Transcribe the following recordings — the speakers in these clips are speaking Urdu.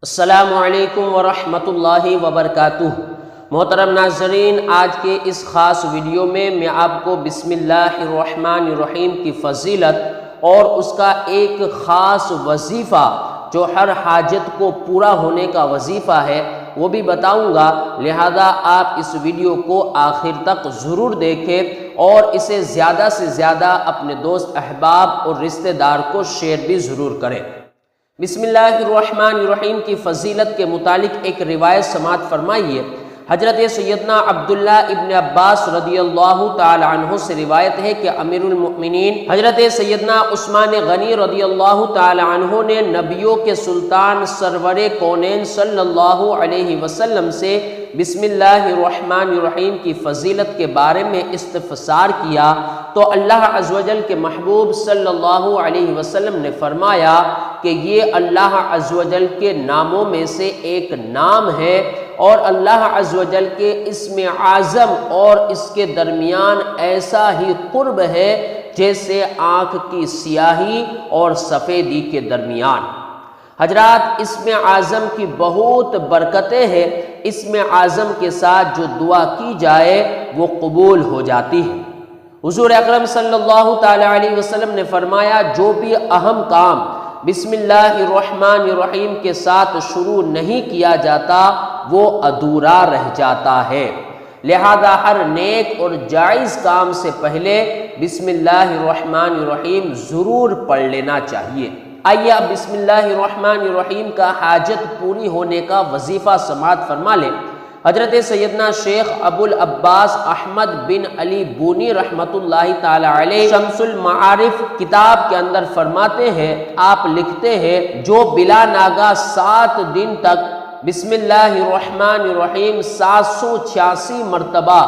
السلام علیکم ورحمۃ اللہ وبرکاتہ۔ محترم ناظرین، آج کے اس خاص ویڈیو میں آپ کو بسم اللہ الرحمن الرحیم کی فضیلت اور اس کا ایک خاص وظیفہ جو ہر حاجت کو پورا ہونے کا وظیفہ ہے وہ بھی بتاؤں گا، لہذا آپ اس ویڈیو کو آخر تک ضرور دیکھیں اور اسے زیادہ سے زیادہ اپنے دوست احباب اور رشتہ دار کو شیئر بھی ضرور کریں۔ بسم اللہ الرحمن الرحیم کی فضیلت کے متعلق ایک روایت سماعت فرمائیے۔ حضرت سیدنا عبداللہ ابن عباس رضی اللہ تعالی عنہ سے روایت ہے کہ امیر المؤمنین حضرت سیدنا عثمان غنی رضی اللہ تعالی عنہ نے نبیوں کے سلطان سرور کونین صلی اللہ علیہ وسلم سے بسم اللہ الرحمن الرحیم کی فضیلت کے بارے میں استفسار کیا تو اللہ عز و جل کے محبوب صلی اللہ علیہ وسلم نے فرمایا کہ یہ اللہ عز و جل کے ناموں میں سے ایک نام ہے اور اللہ عز و جل کے اسم اعظم اور اس کے درمیان ایسا ہی قرب ہے جیسے آنکھ کی سیاہی اور سفیدی کے درمیان۔ حضرات، اسم اعظم کی بہت برکتیں ہیں۔ اسم اعظم کے ساتھ جو دعا کی جائے وہ قبول ہو جاتی ہے۔ حضور اکرم صلی اللہ تعالی علیہ وسلم نے فرمایا، جو بھی اہم کام بسم اللہ الرحمن الرحیم کے ساتھ شروع نہیں کیا جاتا وہ ادھورا رہ جاتا ہے، لہذا ہر نیک اور جائز کام سے پہلے بسم اللہ الرحمن الرحیم ضرور پڑھ لینا چاہیے۔ آئیے اب بسم اللہ الرحمن الرحیم کا حاجت پوری ہونے کا وظیفہ سماعت فرما لیں۔ حضرت سیدنا شیخ ابو العباس احمد بن علی بونی رحمۃ اللہ تعالی علیہ شمس المعارف کتاب کے اندر فرماتے ہیں، آپ لکھتے ہیں، جو بلا ناگا 7 دن تک بسم اللہ الرحمن الرحیم 786 مرتبہ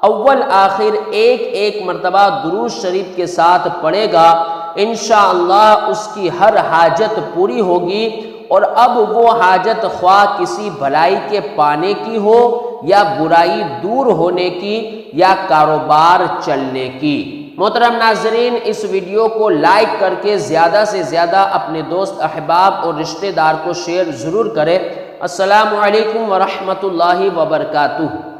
اول آخر ایک مرتبہ درود شریف کے ساتھ پڑھے گا، انشاءاللہ اس کی ہر حاجت پوری ہوگی، اور اب وہ حاجت خواہ کسی بھلائی کے پانے کی ہو یا برائی دور ہونے کی یا کاروبار چلنے کی۔ محترم ناظرین، اس ویڈیو کو لائک کر کے زیادہ سے زیادہ اپنے دوست احباب اور رشتہ دار کو شیئر ضرور کریں۔ السلام علیکم ورحمۃ اللہ وبرکاتہ۔